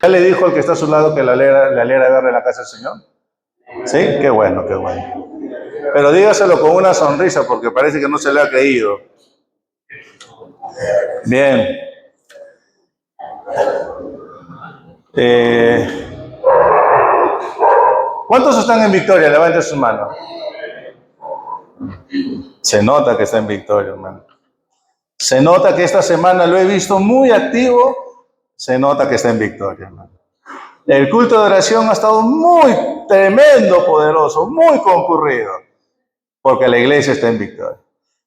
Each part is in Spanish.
¿Ya le dijo al que está a su lado que le alegra verle en la casa del Señor? ¿Sí? Qué bueno, qué bueno. Pero dígaselo con una sonrisa porque parece que no se le ha creído. Bien. ¿Cuántos están en victoria? Levanten sus manos. Se nota que está en victoria, hermano. Se nota que esta semana lo he visto muy activo. Se nota que está en victoria, hermano. El culto de oración ha estado muy tremendo, poderoso, muy concurrido, porque la iglesia está en victoria.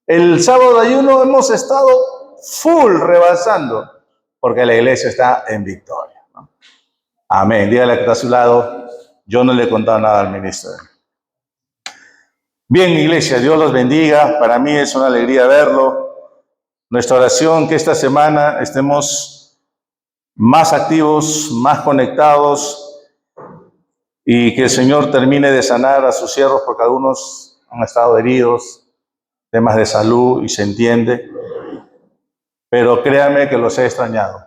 El sábado de ayuno hemos estado full, rebasando, porque la iglesia está en victoria, ¿no? Amén. Dígale que está a su lado, yo no le he contado nada al ministro. Bien, iglesia, Dios los bendiga. Para mí es una alegría verlo. Nuestra oración que esta semana estemos más activos, más conectados, y que el Señor termine de sanar a sus siervos, porque algunos han estado heridos, temas de salud, y se entiende. Pero créanme que los he extrañado.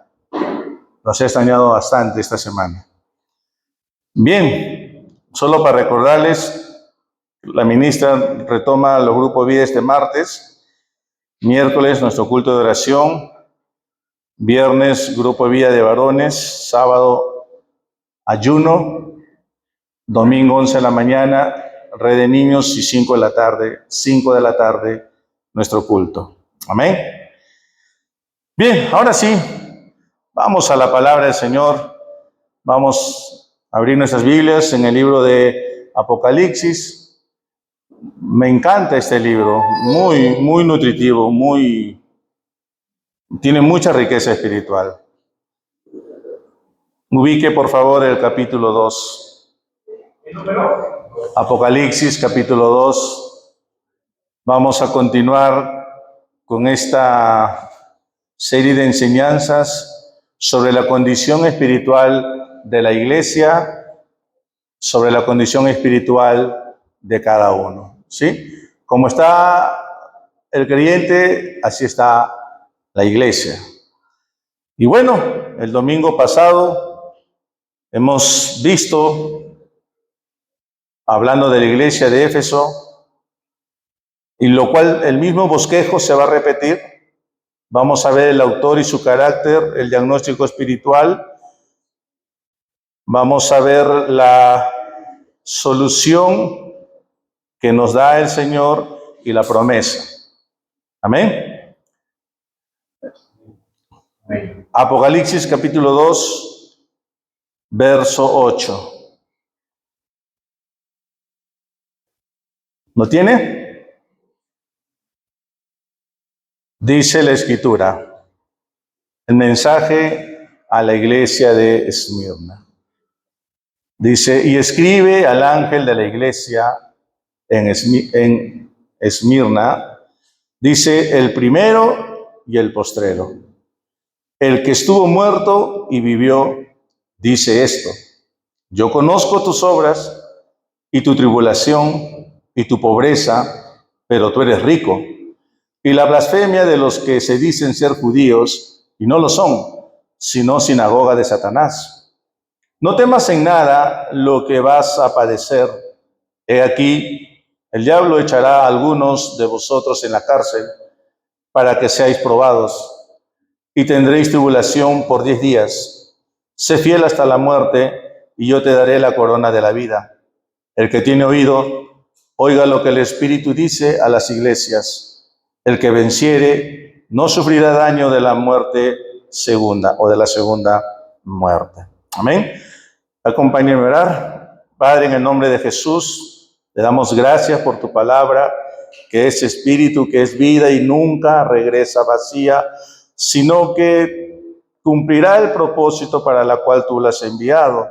Los he extrañado bastante esta semana. Bien, solo para recordarles, la ministra retoma los grupos vida este martes, miércoles nuestro culto de oración, viernes grupo de vida de varones, sábado ayuno, domingo 11 de la mañana, red de niños y 5 de la tarde, nuestro culto. Amén. Bien, ahora sí, vamos a la palabra del Señor. Vamos a abrir nuestras Biblias en el libro de Apocalipsis. Me encanta este libro, muy nutritivo, tiene mucha riqueza espiritual. Ubique por favor el capítulo 2. Apocalipsis capítulo 2. Vamos a continuar con esta serie de enseñanzas sobre la condición espiritual de la iglesia, sobre la condición espiritual de cada uno, ¿sí? Como está el creyente, así está la iglesia. Y bueno, el domingo pasado hemos visto, hablando de la iglesia de Éfeso, y lo cual el mismo bosquejo se va a repetir. Vamos a ver el autor y su carácter, el diagnóstico espiritual. Vamos a ver la solución que nos da el Señor y la promesa. Amén. Apocalipsis capítulo 2, verso 8. ¿Lo tiene? Dice la Escritura, el mensaje a la iglesia de Esmirna. Dice, y escribe al ángel de la iglesia en Esmirna, dice, el primero y el postrero, el que estuvo muerto y vivió, dice esto, yo conozco tus obras y tu tribulación y tu pobreza, pero tú eres rico, y la blasfemia de los que se dicen ser judíos y no lo son, sino sinagoga de Satanás. No temas en nada lo que vas a padecer. He aquí, el diablo echará a algunos de vosotros en la cárcel para que seáis probados, y tendréis tribulación por 10 días. Sé fiel hasta la muerte, y yo te daré la corona de la vida. El que tiene oído, oiga lo que el Espíritu dice a las iglesias. El que venciere no sufrirá daño de la muerte segunda o de la segunda muerte. Amén. Acompáñenme a orar. Padre, en el nombre de Jesús, le damos gracias por tu palabra, que es espíritu, que es vida y nunca regresa vacía, sino que cumplirá el propósito para la cual tú la has enviado.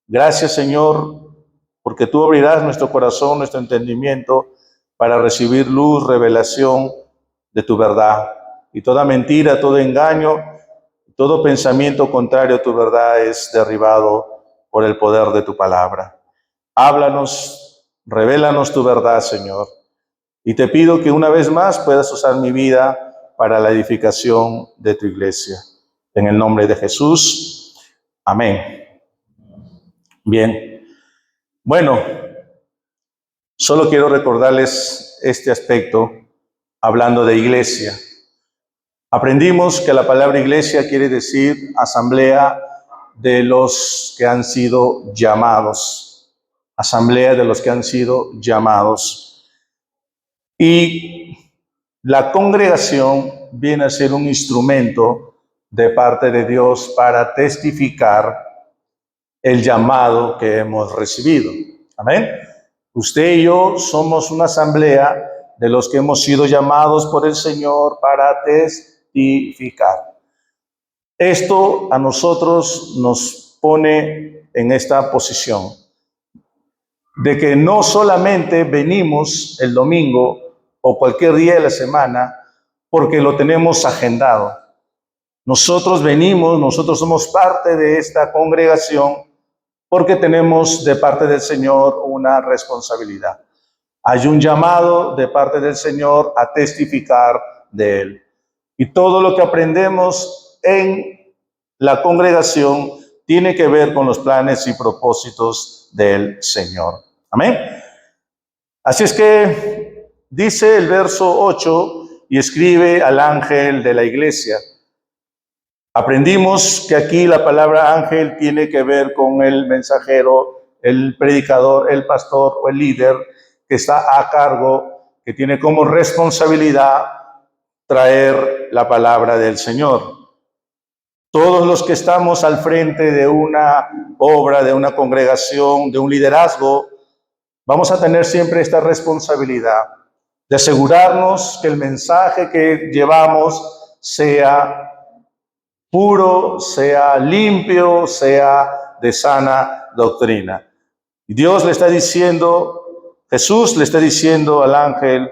Gracias, Señor, porque tú abrirás nuestro corazón, nuestro entendimiento, para recibir luz, revelación de tu verdad. Y toda mentira, todo engaño, todo pensamiento contrario a tu verdad es derribado por el poder de tu palabra. Háblanos, revélanos tu verdad, Señor. Y te pido que una vez más puedas usar mi vida para la edificación de tu iglesia. En el nombre de Jesús. Amén. Bien. Bueno, solo quiero recordarles este aspecto hablando de iglesia. Aprendimos que la palabra iglesia quiere decir asamblea de los que han sido llamados. Asamblea de los que han sido llamados. Y la congregación viene a ser un instrumento de parte de Dios para testificar el llamado que hemos recibido. Amén. Usted y yo somos una asamblea de los que hemos sido llamados por el Señor para testificar. Esto a nosotros nos pone en esta posición de que no solamente venimos el domingo o cualquier día de la semana porque lo tenemos agendado. Nosotros venimos, nosotros somos parte de esta congregación porque tenemos de parte del Señor una responsabilidad. Hay un llamado de parte del Señor a testificar de Él. Y todo lo que aprendemos en la congregación tiene que ver con los planes y propósitos del Señor. Amén. Así es que dice el verso 8 y escribe al ángel de la iglesia. Aprendimos que aquí la palabra ángel tiene que ver con el mensajero, el predicador, el pastor o el líder que está a cargo, que tiene como responsabilidad traer la palabra del Señor. Todos los que estamos al frente de una obra, de una congregación, de un liderazgo, vamos a tener siempre esta responsabilidad de asegurarnos que el mensaje que llevamos sea puro, sea limpio, sea de sana doctrina. Y Dios le está diciendo, Jesús le está diciendo al ángel,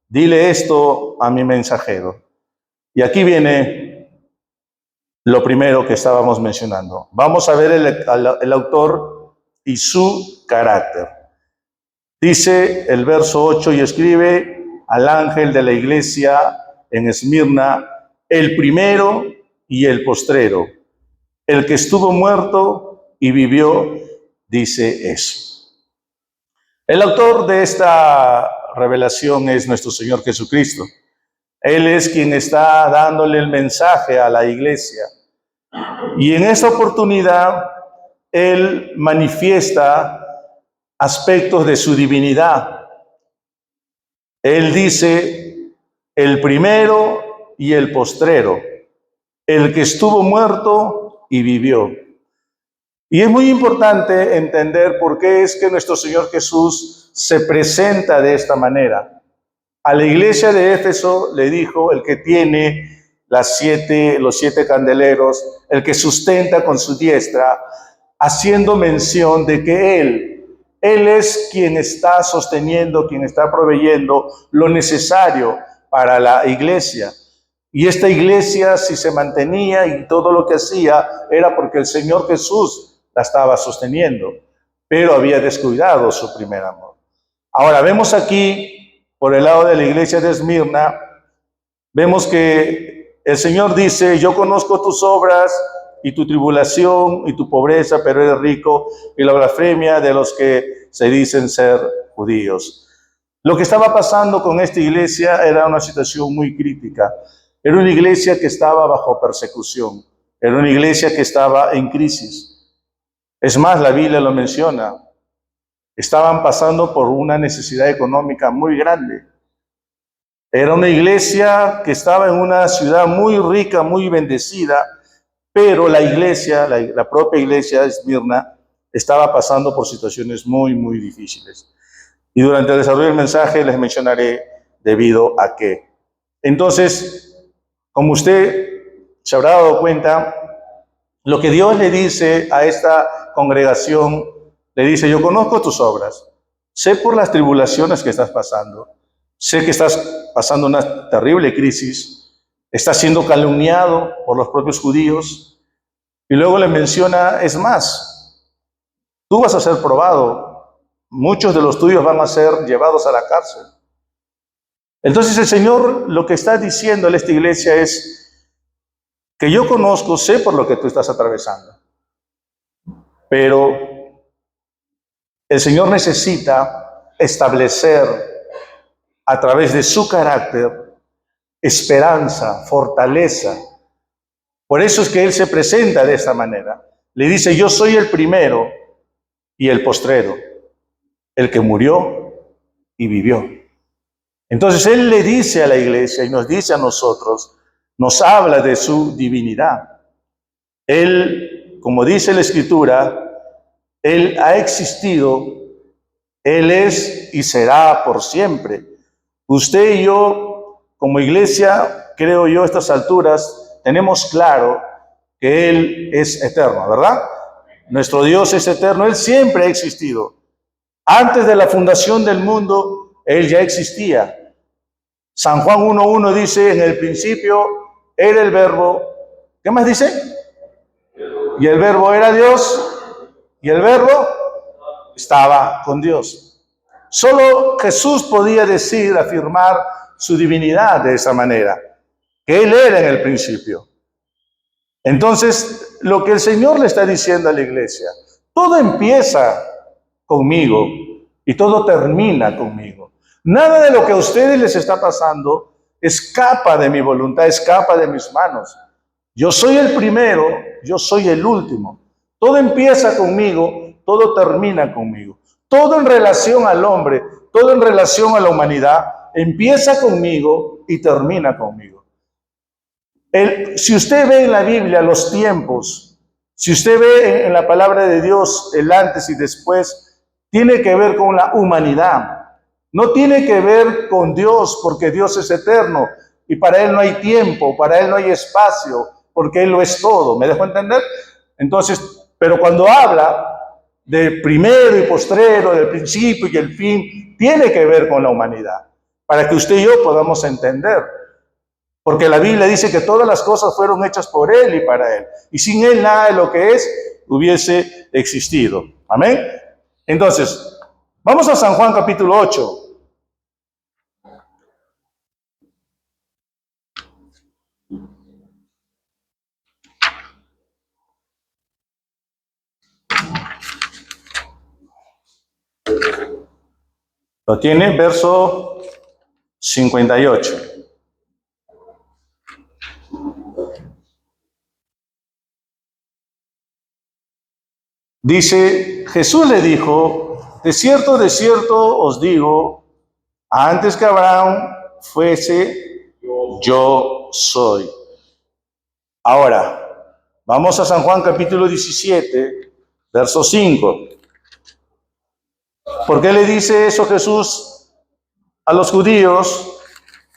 dile esto a mi mensajero. Y aquí viene lo primero que estábamos mencionando. Vamos a ver el autor y su carácter. Dice el verso 8 y escribe al ángel de la iglesia en Esmirna, el primero y el postrero, el que estuvo muerto y vivió, dice eso. El autor de esta revelación es nuestro Señor Jesucristo. Él es quien está dándole el mensaje a la iglesia. Y en esta oportunidad, Él manifiesta aspectos de su divinidad. Él dice, el primero y el postrero, el que estuvo muerto y vivió. Y es muy importante entender por qué es que nuestro Señor Jesús se presenta de esta manera. A la iglesia de Éfeso le dijo, el que tiene los siete candeleros, el que sustenta con su diestra, haciendo mención de que Él es quien está sosteniendo, quien está proveyendo lo necesario para la iglesia. Y esta iglesia, si se mantenía y todo lo que hacía, era porque el Señor Jesús la estaba sosteniendo, pero había descuidado su primer amor. Ahora, vemos aquí, por el lado de la iglesia de Esmirna, vemos que el Señor dice, yo conozco tus obras y tu tribulación y tu pobreza, pero eres rico, y la blasfemia de los que se dicen ser judíos. Lo que estaba pasando con esta iglesia era una situación muy crítica. Era una iglesia que estaba bajo persecución. Era una iglesia que estaba en crisis. Es más, la Biblia lo menciona. Estaban pasando por una necesidad económica muy grande. Era una iglesia que estaba en una ciudad muy rica, muy bendecida, pero la iglesia, la propia iglesia de Esmirna, estaba pasando por situaciones muy, muy difíciles. Y durante el desarrollo del mensaje les mencionaré debido a qué. Entonces, como usted se habrá dado cuenta, lo que Dios le dice a esta congregación, le dice, yo conozco tus obras, sé por las tribulaciones que estás pasando, sé que estás pasando una terrible crisis, estás siendo calumniado por los propios judíos, y luego le menciona, es más, tú vas a ser probado, muchos de los tuyos van a ser llevados a la cárcel. Entonces el Señor lo que está diciendo a esta iglesia es que yo conozco, sé por lo que tú estás atravesando. Pero el Señor necesita establecer a través de su carácter esperanza, fortaleza. Por eso es que Él se presenta de esta manera. Le dice, yo soy el primero y el postrero, el que murió y vivió. Entonces Él le dice a la iglesia y nos dice a nosotros, nos habla de su divinidad. Él, como dice la Escritura, Él ha existido, Él es y será por siempre. Usted y yo, como iglesia, creo yo, a estas alturas, tenemos claro que Él es eterno, ¿verdad? Nuestro Dios es eterno, Él siempre ha existido. Antes de la fundación del mundo, Él ya existía. San Juan 1:1 dice, en el principio era el verbo. ¿Qué más dice? Y el verbo era Dios, y el verbo estaba con Dios. Solo Jesús podía decir, afirmar su divinidad de esa manera, que Él era en el principio. Entonces, lo que el Señor le está diciendo a la iglesia, todo empieza conmigo y todo termina conmigo. Nada de lo que a ustedes les está pasando escapa de mi voluntad, escapa de mis manos. Yo soy el primero, yo soy el último. Todo empieza conmigo, todo termina conmigo. Todo en relación al hombre, todo en relación a la humanidad, empieza conmigo y termina conmigo. Si usted ve en la Biblia los tiempos, si usted ve en la palabra de Dios el antes y después, tiene que ver con la humanidad. No tiene que ver con Dios, porque Dios es eterno y para Él no hay tiempo, para Él no hay espacio, porque Él lo es todo. ¿Me dejo entender? Entonces, pero cuando habla de primero y postrero, del principio y el fin, tiene que ver con la humanidad, para que usted y yo podamos entender. Porque la Biblia dice que todas las cosas fueron hechas por Él y para Él. Y sin Él nada de lo que es hubiese existido. Amén. Entonces, vamos a San Juan capítulo 8. Lo tiene, verso 58. Dice, Jesús le dijo, de cierto os digo, antes que Abraham fuese, yo soy. Ahora, vamos a San Juan capítulo 17, verso 5. ¿Por qué le dice eso Jesús a los judíos?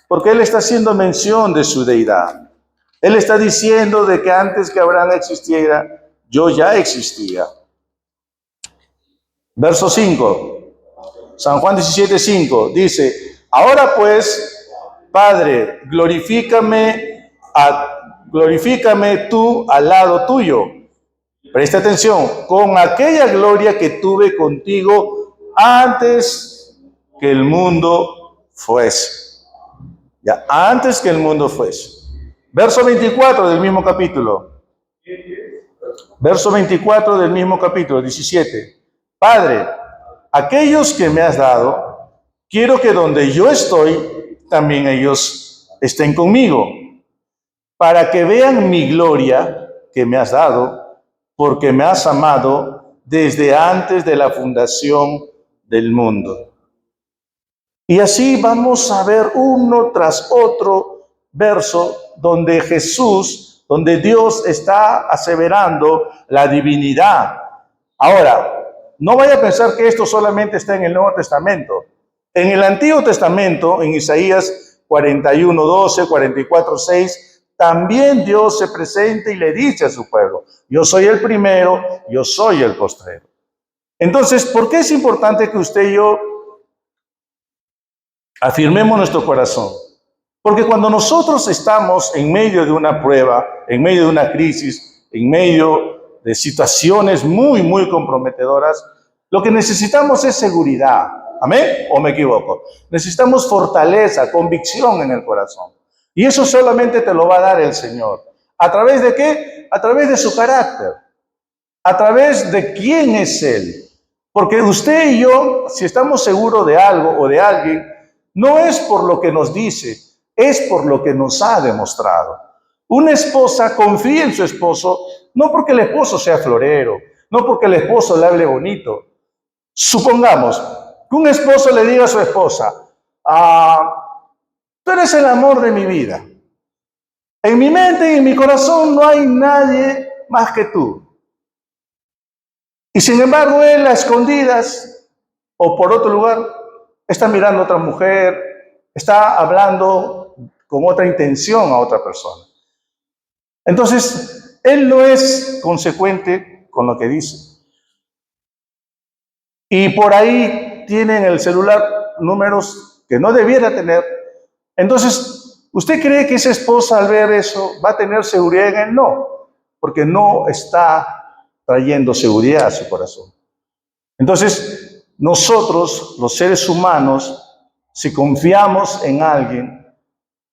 Porque Él está haciendo mención de su deidad. Él está diciendo de que antes que Abraham existiera, yo ya existía. Verso 5, San Juan 17:5, dice, ahora pues, Padre, glorifícame tú al lado tuyo. Presta atención, con aquella gloria que tuve contigo antes que el mundo fuese. Ya, antes que el mundo fuese. Verso 24 del mismo capítulo. Verso 24 del mismo capítulo, 17. Padre, aquellos que me has dado, quiero que donde yo estoy, también ellos estén conmigo, para que vean mi gloria que me has dado, porque me has amado desde antes de la fundación del mundo. Y así vamos a ver uno tras otro verso donde donde Dios está aseverando la divinidad. Ahora, no vaya a pensar que esto solamente está en el Nuevo Testamento. En el Antiguo Testamento, en Isaías 41:12, 44:6, también Dios se presenta y le dice a su pueblo, yo soy el primero, yo soy el postrero. Entonces, ¿por qué es importante que usted y yo afirmemos nuestro corazón? Porque cuando nosotros estamos en medio de una prueba, en medio de una crisis, en medio de situaciones muy, muy comprometedoras, lo que necesitamos es seguridad. ¿Amén? ¿O me equivoco? Necesitamos fortaleza, convicción en el corazón. Y eso solamente te lo va a dar el Señor. ¿A través de qué? A través de su carácter. a través de quién es Él. Porque usted y yo, si estamos seguros de algo o de alguien, no es por lo que nos dice, es por lo que nos ha demostrado. Una esposa confía en su esposo, no porque el esposo sea florero, no porque el esposo le hable bonito. Supongamos que un esposo le diga a su esposa, tú eres el amor de mi vida. En mi mente y en mi corazón no hay nadie más que tú. Y sin embargo, él a escondidas o por otro lugar está mirando a otra mujer, está hablando con otra intención a otra persona. Entonces, él no es consecuente con lo que dice. Y por ahí tiene en el celular números que no debiera tener. Entonces, ¿usted cree que esa esposa al ver eso va a tener seguridad en él? No, porque no está trayendo seguridad a su corazón. Entonces, nosotros, los seres humanos, si confiamos en alguien,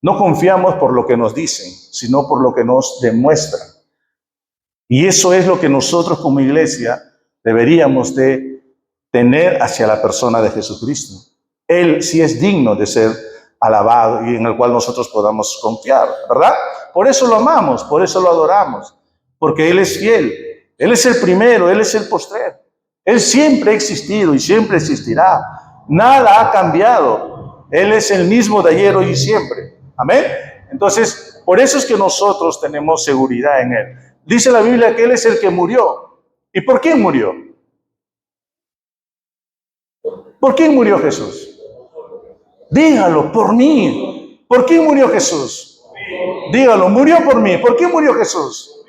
no confiamos por lo que nos dicen, sino por lo que nos demuestran. Y eso es lo que nosotros como iglesia deberíamos de tener hacia la persona de Jesucristo. Él sí es digno de ser alabado y en el cual nosotros podamos confiar, ¿verdad? Por eso lo amamos, por eso lo adoramos, porque Él es fiel. Él es el primero, Él es el postrero. Él siempre ha existido y siempre existirá. Nada ha cambiado. Él es el mismo de ayer, hoy y siempre. Amén. Entonces, por eso es que nosotros tenemos seguridad en Él. Dice la Biblia que Él es el que murió. ¿Y por quién murió? ¿Por quién murió Jesús? Dígalo, por mí. ¿Por quién murió Jesús? Dígalo, murió por mí. ¿Por qué murió Jesús?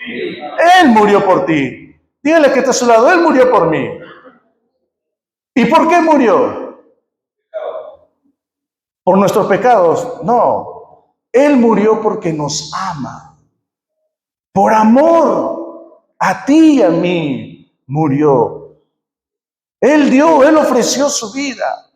Él murió por ti. Dígale que está a su lado, Él murió por mí. ¿Y por qué murió? ¿Por nuestros pecados? No. Él murió porque nos ama. Por amor a ti y a mí murió. Él ofreció su vida.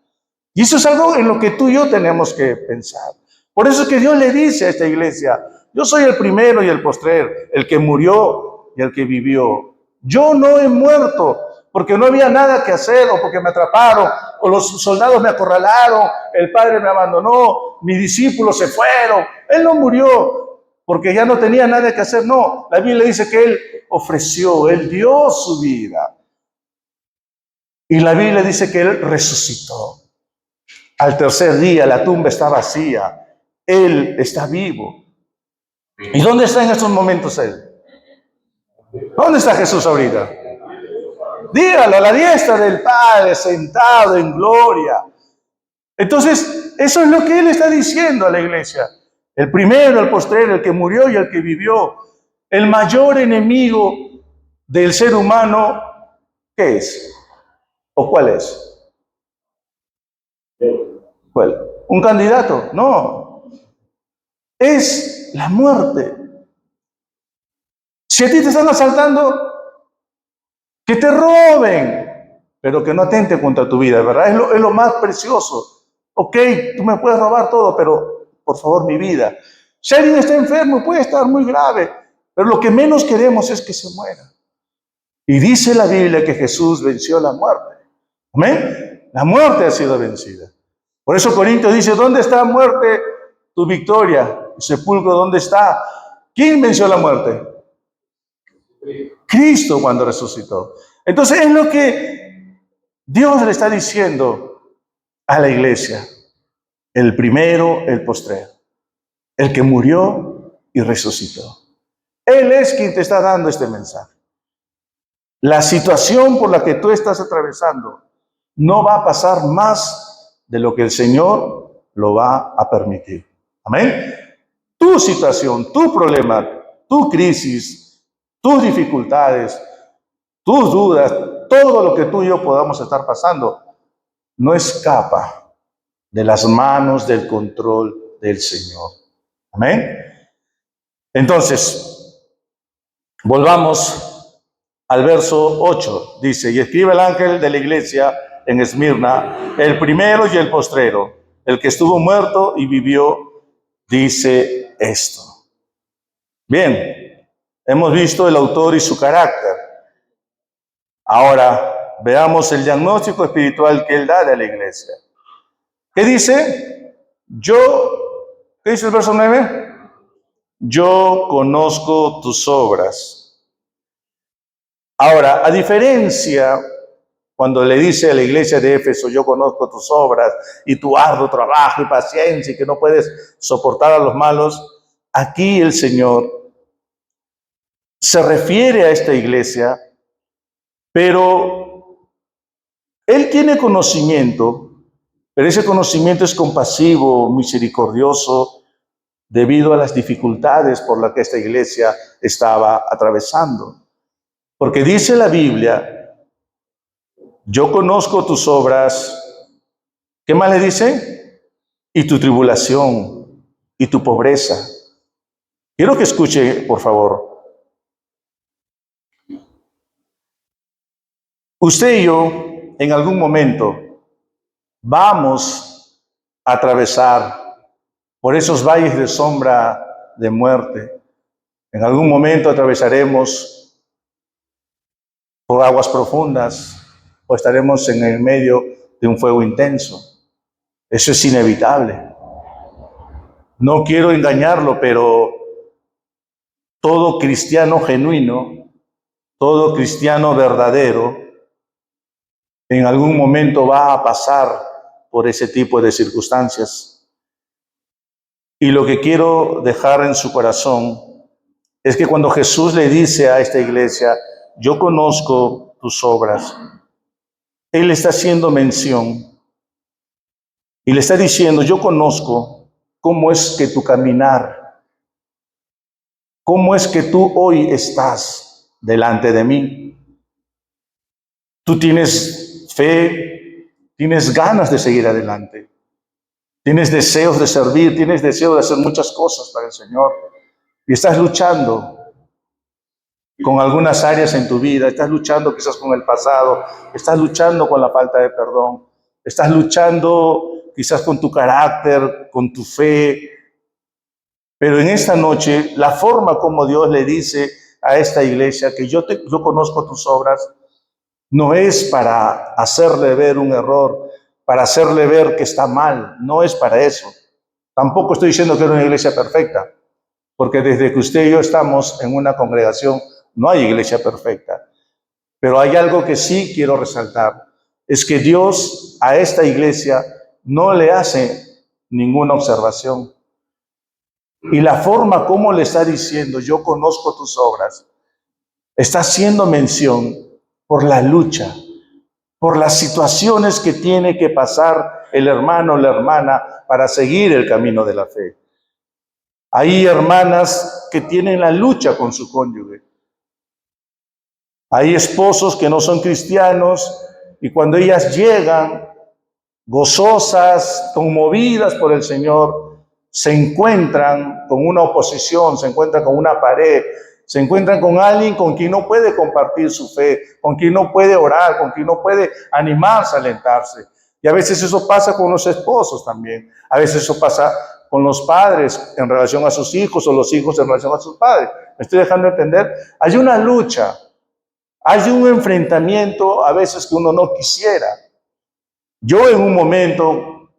Y eso es algo en lo que tú y yo tenemos que pensar. Por eso es que Dios le dice a esta iglesia, yo soy el primero y el postrer, el que murió y el que vivió. Yo no he muerto porque no había nada que hacer o porque me atraparon o los soldados me acorralaron, el Padre me abandonó, mis discípulos se fueron. Él no murió porque ya no tenía nada que hacer. No, la Biblia dice que Él ofreció, Él dio su vida. Y la Biblia dice que Él resucitó. Al tercer día la tumba está vacía. Él está vivo. ¿Y dónde está en estos momentos Él? ¿Dónde está Jesús ahorita? Dígalo, a la diestra del Padre, sentado en gloria. Entonces, eso es lo que Él está diciendo a la iglesia. El primero, el postrero, el que murió y el que vivió. El mayor enemigo del ser humano, ¿qué es? ¿O cuál es? ¿Cuál? ¿Un candidato? No. Es la muerte. Si a ti te están asaltando, que te roben, pero que no atenten contra tu vida, ¿verdad? Es lo más precioso. Ok, tú me puedes robar todo, pero por favor mi vida. Si alguien está enfermo, puede estar muy grave, pero lo que menos queremos es que se muera. Y dice la Biblia que Jesús venció la muerte. ¿Amén? La muerte ha sido vencida. Por eso Corintios dice, ¿dónde está muerte tu victoria? ¿Y sepulcro dónde está? ¿Quién venció la muerte? Cristo cuando resucitó. Entonces es lo que Dios le está diciendo a la iglesia. El primero, el postrero. El que murió y resucitó. Él es quien te está dando este mensaje. La situación por la que tú estás atravesando no va a pasar más de lo que el Señor lo va a permitir. Amén. Tu situación, tu problema, tu crisis, tus dificultades, tus dudas, todo lo que tú y yo podamos estar pasando, no escapa de las manos del control del Señor. Amén. Entonces, volvamos al verso 8. Dice, y escribe el ángel de la iglesia en Esmirna, el primero y el postrero, el que estuvo muerto y vivió, dice esto. Bien, hemos visto el autor y su carácter. Ahora, veamos el diagnóstico espiritual que él da a la iglesia. ¿Qué dice? ¿Qué dice el verso 9? Yo conozco tus obras. Ahora, a diferencia, cuando le dice a la iglesia de Éfeso, yo conozco tus obras y tu arduo trabajo y paciencia y que no puedes soportar a los malos, aquí el Señor se refiere a esta iglesia, pero Él tiene conocimiento, pero ese conocimiento es compasivo, misericordioso, debido a las dificultades por las que esta iglesia estaba atravesando. Porque dice la Biblia, yo conozco tus obras. ¿Qué más le dice? Y tu tribulación y tu pobreza. Quiero que escuche, por favor. Usted y yo, en algún momento, vamos a atravesar por esos valles de sombra de muerte. En algún momento atravesaremos por aguas profundas o estaremos en el medio de un fuego intenso. Eso es inevitable. No quiero engañarlo, pero todo cristiano genuino, todo cristiano verdadero, en algún momento va a pasar por ese tipo de circunstancias. Y lo que quiero dejar en su corazón es que cuando Jesús le dice a esta iglesia, yo conozco tus obras, Él está haciendo mención y le está diciendo, yo conozco cómo es que tu caminar, cómo es que tú hoy estás delante de mí. Tú tienes fe, tienes ganas de seguir adelante, tienes deseos de servir, tienes deseos de hacer muchas cosas para el Señor y estás luchando con algunas áreas en tu vida, estás luchando quizás con el pasado, estás luchando con la falta de perdón, estás luchando quizás con tu carácter, con tu fe, pero en esta noche la forma como Dios le dice a esta iglesia que yo conozco tus obras, no es para hacerle ver un error, para hacerle ver que está mal, no es para eso. Tampoco estoy diciendo que era una iglesia perfecta, porque desde que usted y yo estamos en una congregación, no hay iglesia perfecta. Pero hay algo que sí quiero resaltar, es que Dios a esta iglesia no le hace ninguna observación. Y la forma como le está diciendo, yo conozco tus obras, está haciendo mención por la lucha, por las situaciones que tiene que pasar el hermano o la hermana para seguir el camino de la fe. Hay hermanas que tienen la lucha con su cónyuge. Hay esposos que no son cristianos y cuando ellas llegan gozosas, conmovidas por el Señor, se encuentran con una oposición, se encuentran con una pared, se encuentran con alguien con quien no puede compartir su fe, con quien no puede orar, con quien no puede animarse, alentarse. Y a veces eso pasa con los esposos también. A veces eso pasa con los padres en relación a sus hijos o los hijos en relación a sus padres. ¿Me estoy dejando entender? Hay una lucha, hay un enfrentamiento a veces que uno no quisiera. Yo en un momento,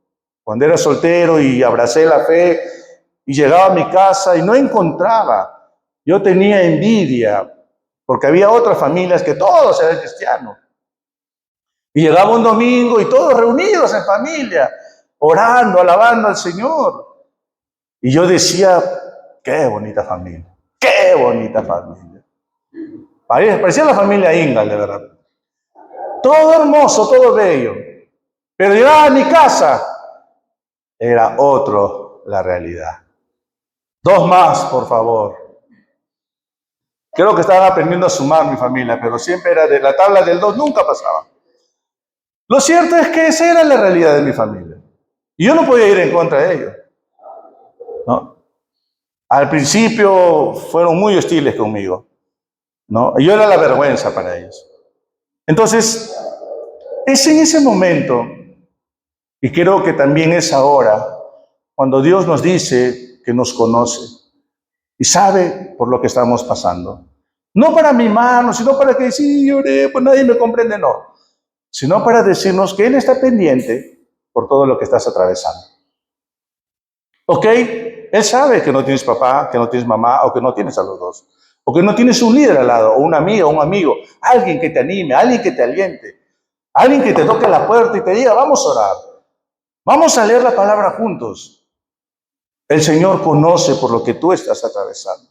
cuando era soltero y abracé la fe y llegaba a mi casa y no encontraba, yo tenía envidia porque había otras familias que todos eran cristianos. Y llegaba un domingo y todos reunidos en familia, orando, alabando al Señor. Y yo decía, qué bonita familia, qué bonita familia. Parecía la familia Ingal, de verdad. Todo hermoso, todo bello. Pero llegaba a mi casa, era otro la realidad. 2 más, por favor. Creo que estaban aprendiendo a sumar mi familia, pero siempre era de la tabla del 2, nunca pasaba. Lo cierto es que esa era la realidad de mi familia. Y yo no podía ir en contra de ellos, ¿no? Al principio fueron muy hostiles conmigo, ¿no? Yo era la vergüenza para ellos. Entonces, es en ese momento, y creo que también es ahora, cuando Dios nos dice que nos conoce y sabe por lo que estamos pasando. No para mimarnos, sino para que sí, lloré, pues nadie me comprende, no. Sino para decirnos que Él está pendiente por todo lo que estás atravesando. ¿Ok? Él sabe que no tienes papá, que no tienes mamá, o que no tienes a los dos. O que no tienes un líder al lado, o una amiga, o un amigo, alguien que te anime, alguien que te aliente, alguien que te toque la puerta y te diga, vamos a orar, vamos a leer la palabra juntos. El Señor conoce por lo que tú estás atravesando.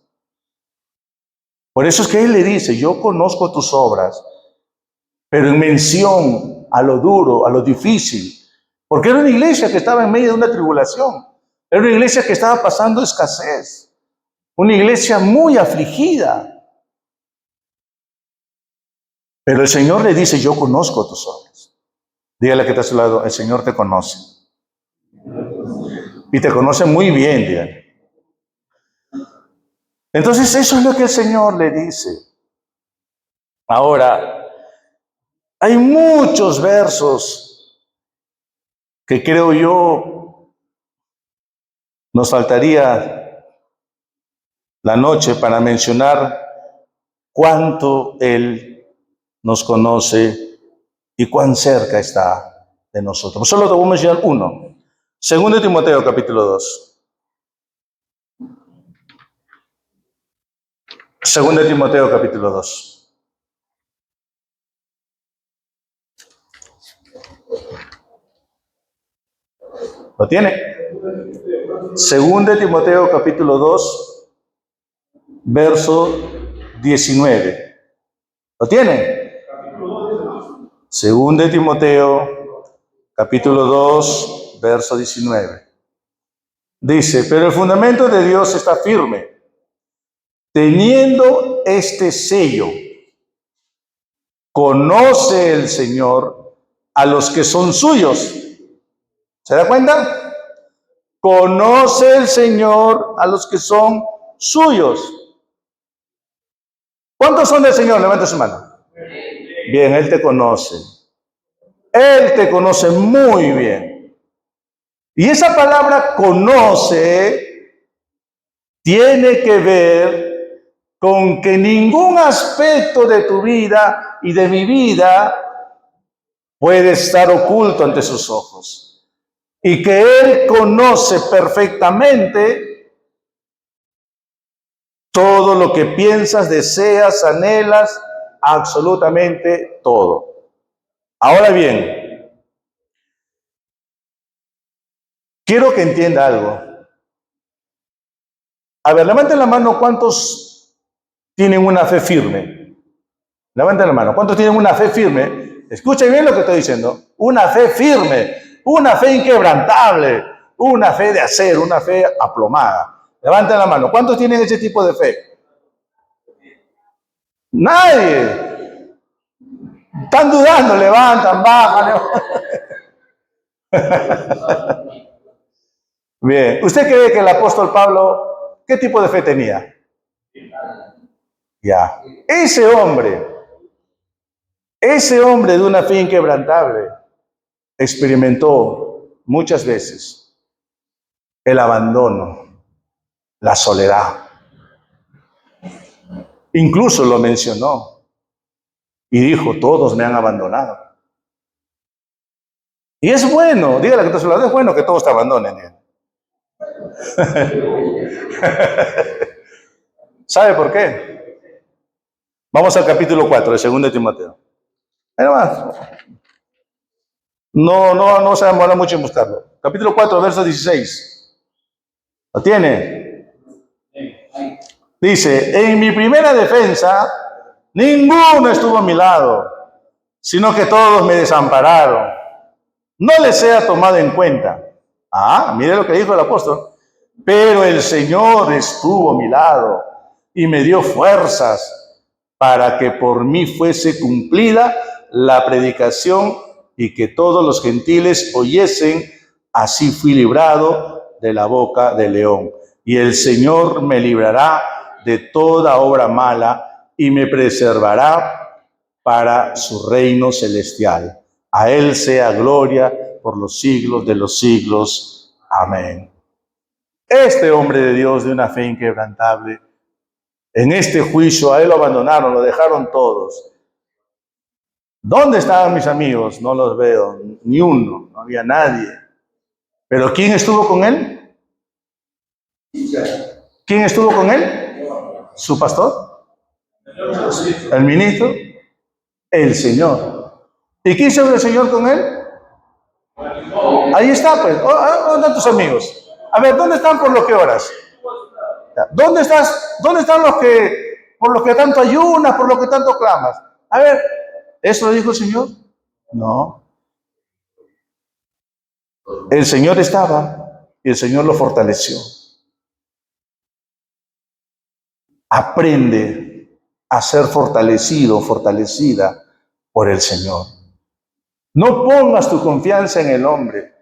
Por eso es que Él le dice, yo conozco tus obras, pero en mención a lo duro, a lo difícil. Porque era una iglesia que estaba en medio de una tribulación. Era una iglesia que estaba pasando escasez. Una iglesia muy afligida. Pero el Señor le dice, yo conozco tus obras. Dígale que está a su lado, el Señor te conoce. Y te conoce muy bien, dígale. Entonces eso es lo que el Señor le dice. Ahora, hay muchos versos que creo yo nos faltaría la noche para mencionar cuánto Él nos conoce y cuán cerca está de nosotros. Solo te voy a mencionar uno. 2 Timoteo capítulo 2. 2 Timoteo capítulo 2. ¿Lo tiene? 2 Timoteo capítulo 2, verso 19. ¿Lo tiene? 2 Timoteo capítulo 2, verso 19. Dice, pero el fundamento de Dios está firme, teniendo este sello. Conoce el Señor a los que son suyos. ¿Se da cuenta? Conoce el Señor a los que son suyos. ¿Cuántos son del Señor? Levanta su mano. Bien, Él te conoce. Él te conoce muy bien. Y esa palabra conoce tiene que ver con que ningún aspecto de tu vida y de mi vida puede estar oculto ante sus ojos. Y que Él conoce perfectamente todo lo que piensas, deseas, anhelas, absolutamente todo. Ahora bien, quiero que entienda algo. A ver, levanten la mano, ¿cuántos tienen una fe firme? Levanten la mano, ¿cuántos tienen una fe firme? Escuchen bien lo que estoy diciendo. Una fe firme, una fe inquebrantable, una fe de acero, una fe aplomada. Levanten la mano, ¿cuántos tienen ese tipo de fe? Nadie. Están dudando, levantan, bajan. Bien, ¿usted cree que el apóstol Pablo, qué tipo de fe tenía? Ya, ese hombre de una fe inquebrantable, experimentó muchas veces el abandono, la soledad. Incluso lo mencionó y dijo, todos me han abandonado. Y es bueno, dígale que está a su lado, es bueno que todos te abandonen. ¿Sabe por qué? Vamos al capítulo 4 de 2 Timoteo. Además, no se demora mucho en buscarlo. Capítulo 4, verso 16. ¿Lo tiene? Dice, en mi primera defensa, ninguno estuvo a mi lado, sino que todos me desampararon. No les sea tomado en cuenta. Mire lo que dijo el apóstol. Pero el Señor estuvo a mi lado y me dio fuerzas para que por mí fuese cumplida la predicación y que todos los gentiles oyesen. Así fui librado de la boca del león. Y el Señor me librará de toda obra mala y me preservará para su reino celestial. A Él sea gloria por los siglos de los siglos. Amén. Este hombre de Dios de una fe inquebrantable En este juicio a él lo abandonaron, lo dejaron todos. ¿Dónde estaban mis amigos? No los veo, ni uno, no había nadie. ¿Pero quién estuvo con él? ¿Quién estuvo con él? ¿Su pastor? ¿El ministro? El Señor. ¿Y qué hizo el Señor con él? Ahí está, pues. ¿Dónde están tus amigos? A ver, ¿dónde están por lo que oras? ¿Dónde estás? ¿Dónde están los que, por los que tanto ayunas, por lo que tanto clamas? A ver, ¿eso lo dijo el Señor? No. El Señor estaba y el Señor lo fortaleció. Aprende a ser fortalecido, fortalecida por el Señor. No pongas tu confianza en el hombre.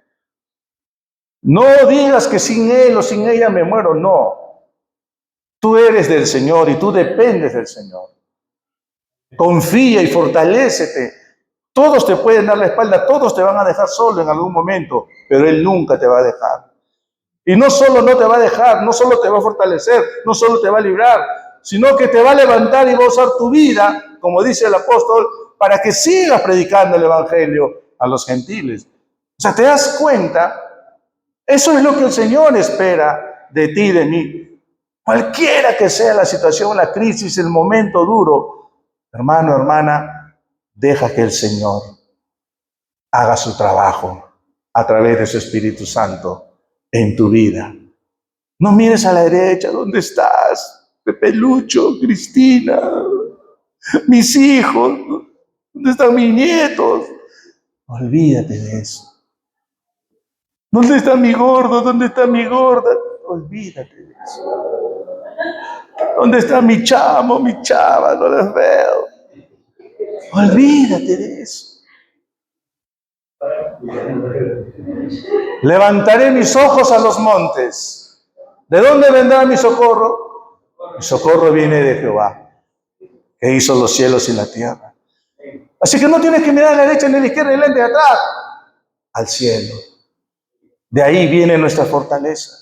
No digas que sin él o sin ella me muero. No. Tú eres del Señor y tú dependes del Señor. Confía y fortalécete. Todos te pueden dar la espalda, todos te van a dejar solo en algún momento, pero Él nunca te va a dejar. Y no solo no te va a dejar, no solo te va a fortalecer, no solo te va a librar, sino que te va a levantar y va a usar tu vida, como dice el apóstol, para que sigas predicando el Evangelio a los gentiles. O sea, ¿te das cuenta? Eso es lo que el Señor espera de ti y de mí. Cualquiera que sea la situación, la crisis, el momento duro, hermano, hermana, deja que el Señor haga su trabajo a través de su Espíritu Santo en tu vida. No mires a la derecha, ¿dónde estás? Pepe Lucho, Cristina, mis hijos, ¿dónde están mis nietos? Olvídate de eso. ¿Dónde está mi gordo? ¿Dónde está mi gorda? Olvídate de eso. ¿Dónde está mi chamo, mi chava? No les veo. Olvídate de eso. Levantaré mis ojos a los montes. ¿De dónde vendrá mi socorro? Mi socorro viene de Jehová, que hizo los cielos y la tierra. Así que no tienes que mirar a la derecha ni a la izquierda ni lente de atrás. Al cielo. De ahí viene nuestra fortaleza.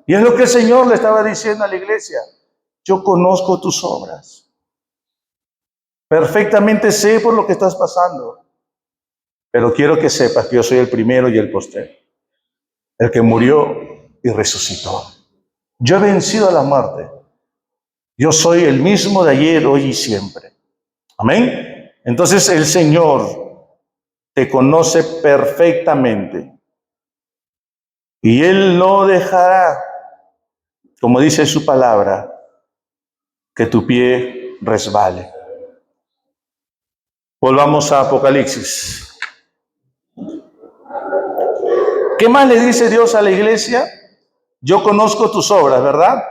Y es lo que el Señor le estaba diciendo a la iglesia. Yo conozco tus obras. Perfectamente sé por lo que estás pasando. Pero quiero que sepas que yo soy el primero y el postrero. El que murió y resucitó. Yo he vencido a la muerte. Yo soy el mismo de ayer, hoy y siempre. Amén. Entonces el Señor te conoce perfectamente. Y Él no dejará, como dice su palabra, que tu pie resbale. Volvamos a Apocalipsis. ¿Qué más le dice Dios a la iglesia? Yo conozco tus obras, ¿verdad?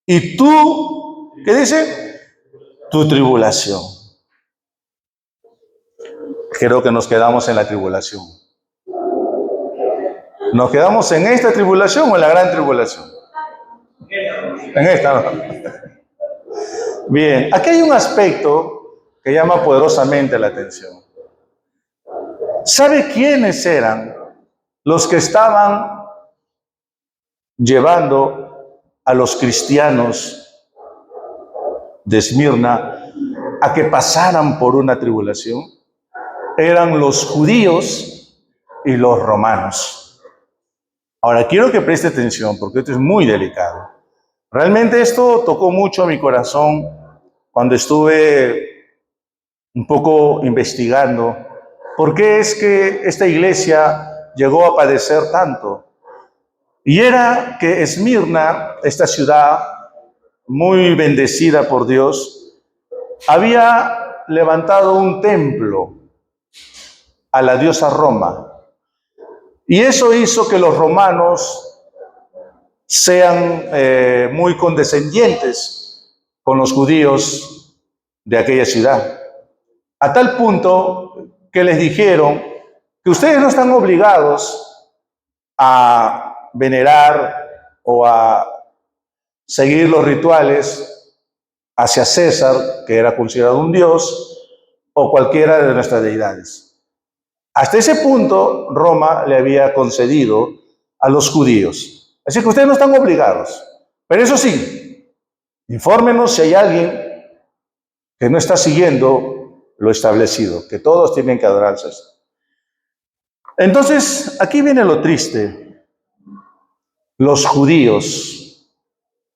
Y tú, ¿qué dice? Tu tribulación. Creo que nos quedamos en la tribulación. ¿Nos quedamos en esta tribulación o en la gran tribulación? En esta, ¿no? Bien, aquí hay un aspecto que llama poderosamente la atención. ¿Sabe quiénes eran los que estaban llevando a los cristianos de Esmirna a que pasaran por una tribulación? Eran los judíos y los romanos. Ahora, quiero que preste atención porque esto es muy delicado. Realmente esto tocó mucho a mi corazón cuando estuve un poco investigando por qué es que esta iglesia llegó a padecer tanto. Y era que Esmirna, esta ciudad muy bendecida por Dios, había levantado un templo a la diosa Roma. Y eso hizo que los romanos sean muy condescendientes con los judíos de aquella ciudad. A tal punto que les dijeron que ustedes no están obligados a venerar o a seguir los rituales hacia César, que era considerado un dios, o cualquiera de nuestras deidades. Hasta ese punto, Roma le había concedido a los judíos. Así que ustedes no están obligados. Pero eso sí, Infórmenos si hay alguien que no está siguiendo lo establecido, que todos tienen que adorarse. Entonces, aquí viene lo triste. Los judíos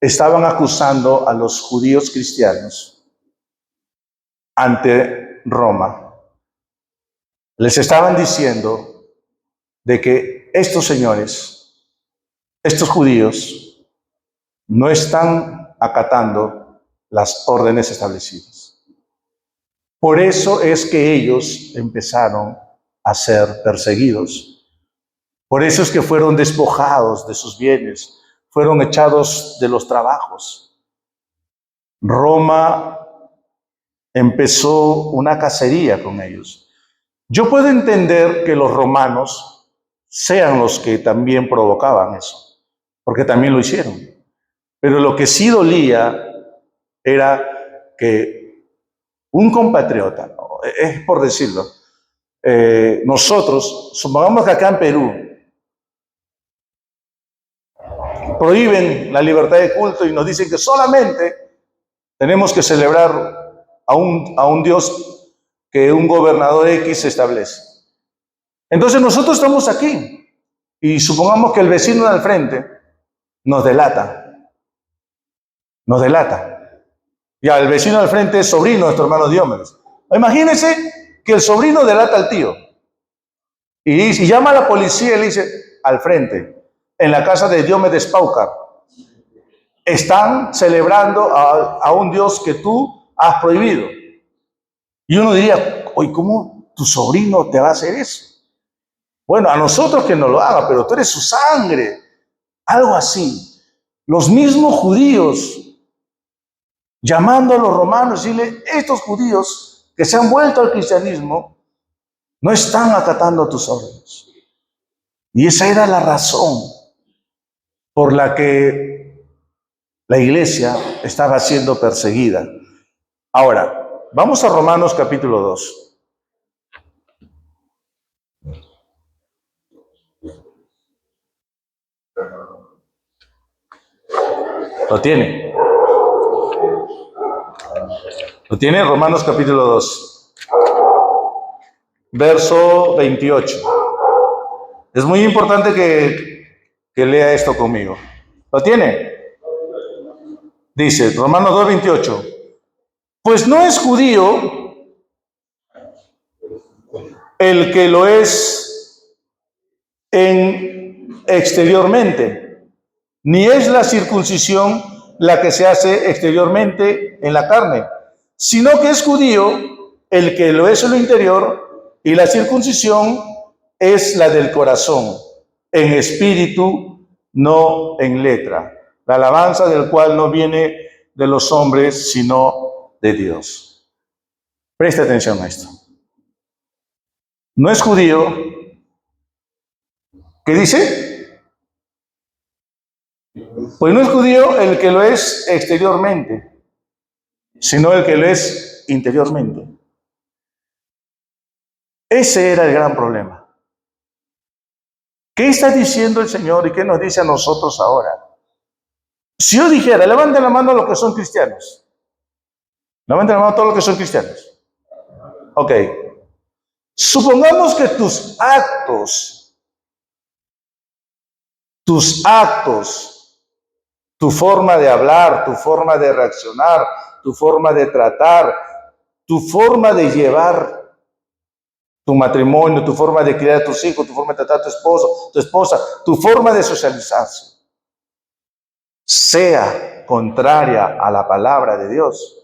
estaban acusando a los judíos cristianos ante Roma. Les estaban diciendo de que estos señores, estos judíos, no están acatando las órdenes establecidas. Por eso es que ellos empezaron a ser perseguidos. Por eso es que fueron despojados de sus bienes, fueron echados de los trabajos. Roma empezó una cacería con ellos. Yo puedo entender que los romanos sean los que también provocaban eso, porque también lo hicieron. Pero lo que sí dolía era que un compatriota, es por decirlo, nosotros, supongamos que acá en Perú prohíben la libertad de culto y nos dicen que solamente tenemos que celebrar a un Dios que un gobernador X establece. Entonces nosotros estamos aquí y supongamos que el vecino de al frente nos delata. Ya, el vecino al frente es sobrino de nuestro hermano Diomedes. Imagínense que el sobrino delata al tío y llama a la policía y le dice, al frente, en la casa de Diomedes Paucar, están celebrando a un Dios que tú has prohibido. Y uno diría, oye, ¿cómo tu sobrino te va a hacer eso? Bueno, a nosotros que no lo haga, pero tú eres su sangre. Algo así. Los mismos judíos llamando a los romanos y decirle, estos judíos que se han vuelto al cristianismo no están acatando tus órdenes. Y esa era la razón por la que la iglesia estaba siendo perseguida. Ahora, vamos a Romanos capítulo 2. ¿Lo tiene? ¿Lo tiene? Romanos capítulo 2. Verso 28. Es muy importante que lea esto conmigo. ¿Lo tiene? Dice, Romanos 2, 28. Pues no es judío el que lo es exteriormente, ni es la circuncisión la que se hace exteriormente en la carne, sino que es judío el que lo es en lo interior, y la circuncisión es la del corazón, en espíritu, no en letra, la alabanza del cual no viene de los hombres, sino de Dios. Preste atención a esto. No es judío, ¿qué dice? Pues no es judío el que lo es exteriormente, sino el que lo es interiormente. Ese era el gran problema. ¿Qué está diciendo el Señor y qué nos dice a nosotros ahora? Si yo dijera, levanten la mano a los que son cristianos. Levanten la mano a todos los que son cristianos. Ok. Supongamos que tus actos, tu forma de hablar, tu forma de reaccionar, tu forma de tratar, tu forma de llevar tu matrimonio, tu forma de criar a tus hijos, tu forma de tratar a tu esposo, tu esposa, tu forma de socializarse, sea contraria a la palabra de Dios.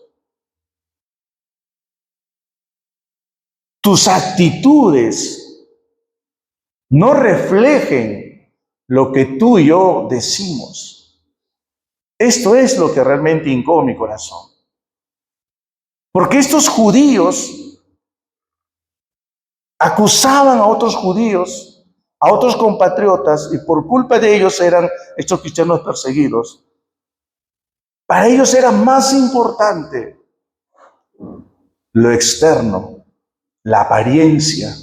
Tus actitudes no reflejen lo que tú y yo decimos. Esto es lo que realmente hincó mi corazón. Porque estos judíos acusaban a otros judíos, a otros compatriotas, y por culpa de ellos eran estos cristianos perseguidos. Para ellos era más importante lo externo, la apariencia,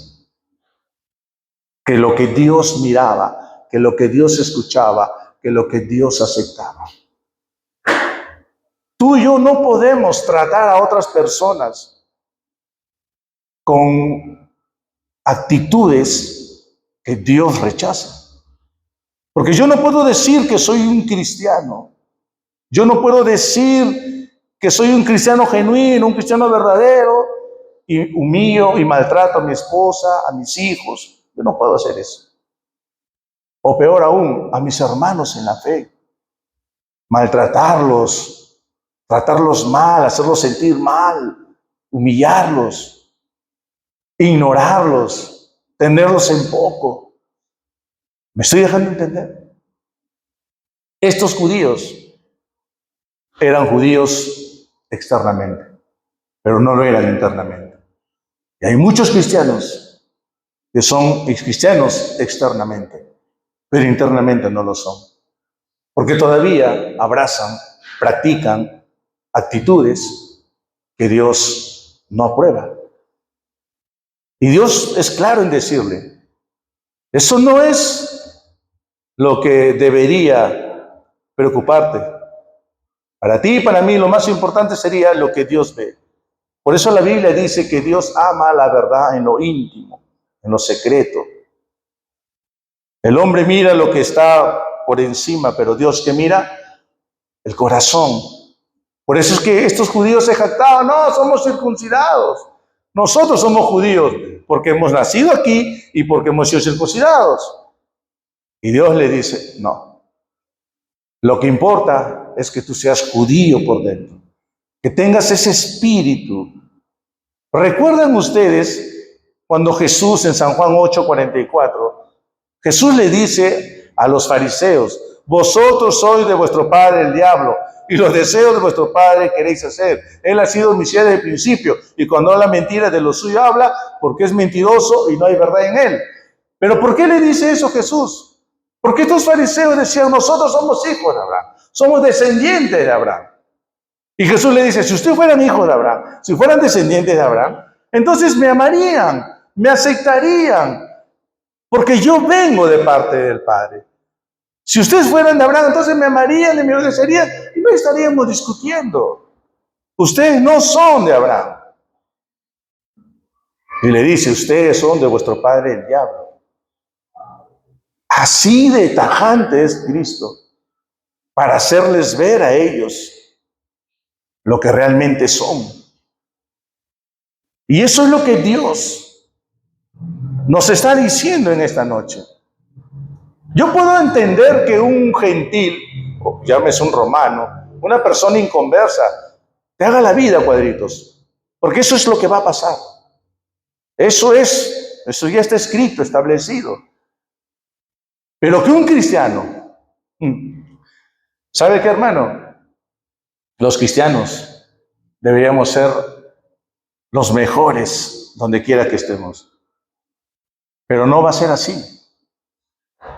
que lo que Dios miraba, que lo que Dios escuchaba, que lo que Dios aceptaba. Tú y yo no podemos tratar a otras personas con actitudes que Dios rechaza. Porque yo no puedo decir que soy un cristiano. Yo no puedo decir que soy un cristiano genuino, un cristiano verdadero, y humillo y maltrato a mi esposa, a mis hijos. Yo no puedo hacer eso. O peor aún, a mis hermanos en la fe. Maltratarlos, tratarlos mal, hacerlos sentir mal, humillarlos, ignorarlos, tenerlos en poco. ¿Me estoy dejando entender? Estos judíos eran judíos externamente, pero no lo eran internamente. Y hay muchos cristianos que son cristianos externamente, pero internamente no lo son. Porque todavía abrazan, practican actitudes que Dios no aprueba. Y Dios es claro en decirle, eso no es lo que debería preocuparte. Para ti y para mí lo más importante sería lo que Dios ve. Por eso la Biblia dice que Dios ama la verdad en lo íntimo, en lo secreto. El hombre mira lo que está por encima, pero Dios que mira el corazón. Por eso es que estos judíos se jactaban, no, somos circuncidados. Nosotros somos judíos porque hemos nacido aquí y porque hemos sido circuncidados. Y Dios le dice, no. Lo que importa es que tú seas judío por dentro, que tengas ese espíritu. ¿Recuerdan ustedes cuando Jesús en San Juan 8:44, Jesús le dice a los fariseos, vosotros sois de vuestro padre el diablo, y los deseos de vuestro padre queréis hacer. Él ha sido homicida desde el principio, y cuando habla mentira de lo suyo habla, porque es mentiroso y no hay verdad en él. Pero ¿por qué le dice eso Jesús? Porque estos fariseos decían, nosotros somos hijos de Abraham, somos descendientes de Abraham. Y Jesús le dice, si ustedes fueran hijos de Abraham, si fueran descendientes de Abraham, entonces me amarían, me aceptarían, porque yo vengo de parte del Padre. Si ustedes fueran de Abraham, entonces me amarían y me obedecerían y no estaríamos discutiendo. Ustedes no son de Abraham. Y le dice, ustedes son de vuestro padre el diablo. Así de tajante es Cristo para hacerles ver a ellos lo que realmente son. Y eso es lo que Dios nos está diciendo en esta noche. Yo puedo entender que un gentil, o llámese un romano, una persona inconversa, te haga la vida a cuadritos, porque eso es lo que va a pasar. Eso ya está escrito, establecido. Pero que un cristiano, ¿sabe qué, hermano? Los cristianos deberíamos ser los mejores donde quiera que estemos. Pero no va a ser así.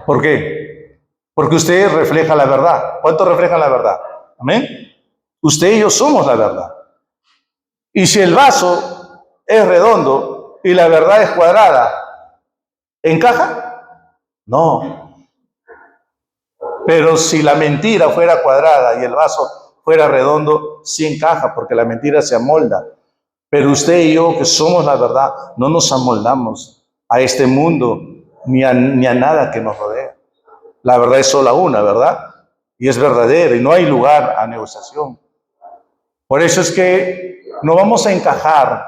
¿Por qué? Porque usted refleja la verdad. ¿Cuánto reflejan la verdad? ¿Amén? Usted y yo somos la verdad. Y si el vaso es redondo y la verdad es cuadrada, ¿encaja? No. Pero si la mentira fuera cuadrada y el vaso fuera redondo, sí encaja, porque la mentira se amolda. Pero usted y yo, que somos la verdad, no nos amoldamos a este mundo ni a nada que nos rodea. La verdad es sola una, ¿verdad? Y es verdadera y no hay lugar a negociación. Por eso es que no vamos a encajar.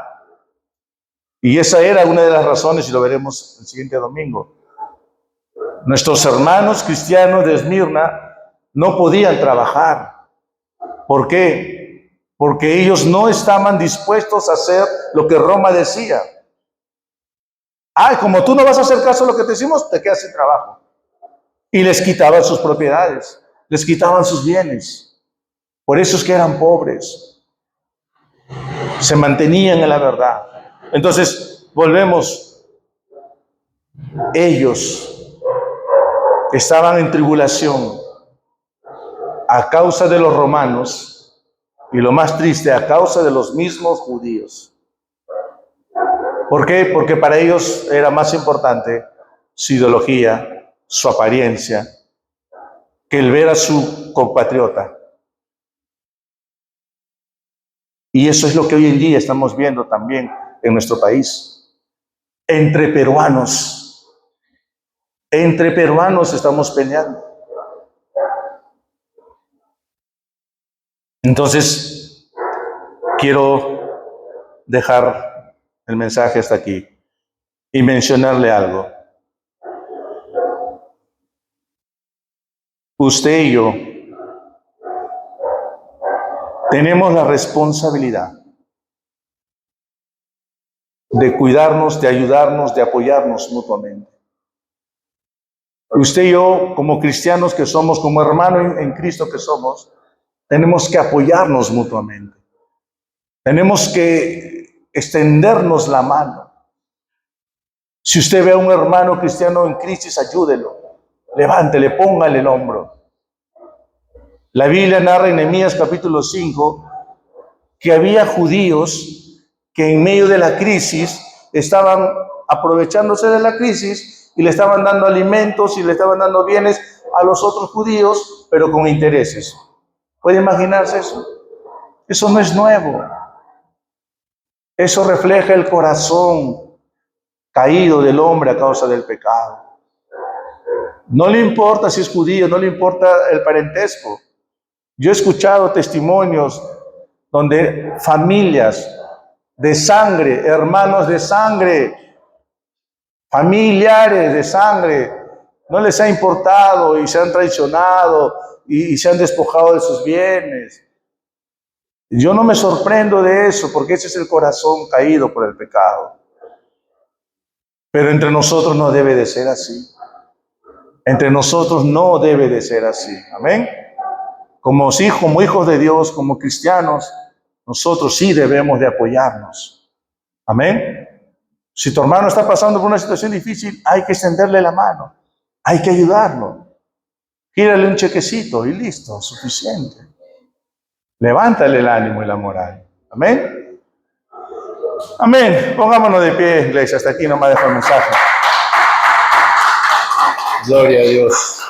Y esa era una de las razones, y lo veremos el siguiente domingo. Nuestros hermanos cristianos de Esmirna no podían trabajar. ¿Por qué? Porque ellos no estaban dispuestos a hacer lo que Roma decía. Como tú no vas a hacer caso a lo que te decimos, te quedas sin trabajo. Y les quitaban sus propiedades, les quitaban sus bienes. Por eso es que eran pobres. Se mantenían en la verdad. Entonces, volvemos. Ellos estaban en tribulación a causa de los romanos y lo más triste, a causa de los mismos judíos. ¿Por qué? Porque para ellos era más importante su ideología, su apariencia, que el ver a su compatriota Y eso es lo que hoy en día estamos viendo también en nuestro país. Entre peruanos estamos peleando. Entonces, quiero dejar el mensaje hasta aquí y mencionarle algo. Usted y yo tenemos la responsabilidad de cuidarnos, de ayudarnos, de apoyarnos mutuamente. Usted y yo, como cristianos que somos, como hermanos en Cristo que somos, tenemos que apoyarnos mutuamente. Tenemos que extendernos la mano. Si usted ve a un hermano cristiano en crisis, ayúdelo. Levántele, póngale el hombro. La Biblia narra en Nehemías capítulo 5 que había judíos que en medio de la crisis estaban aprovechándose de la crisis y le estaban dando alimentos y le estaban dando bienes a los otros judíos, pero con intereses. ¿Puede imaginarse eso? Eso no es nuevo. Eso refleja el corazón caído del hombre a causa del pecado. No le importa si es judío, no le importa el parentesco. Yo he escuchado testimonios donde familias de sangre, hermanos de sangre, familiares de sangre, no les ha importado y se han traicionado y se han despojado de sus bienes. Yo no me sorprendo de eso porque ese es el corazón caído por el pecado. Pero entre nosotros no debe de ser así. Entre nosotros no debe de ser así. Amén. Como hijos de Dios, como cristianos, nosotros sí debemos de apoyarnos. Amén. Si tu hermano está pasando por una situación difícil, hay que extenderle la mano. Hay que ayudarlo. Gírale un chequecito y listo, suficiente. Levántale el ánimo y la moral. Amén. Amén. Pongámonos de pie, iglesia. Hasta aquí nomás dejo el mensaje. Gloria a Dios.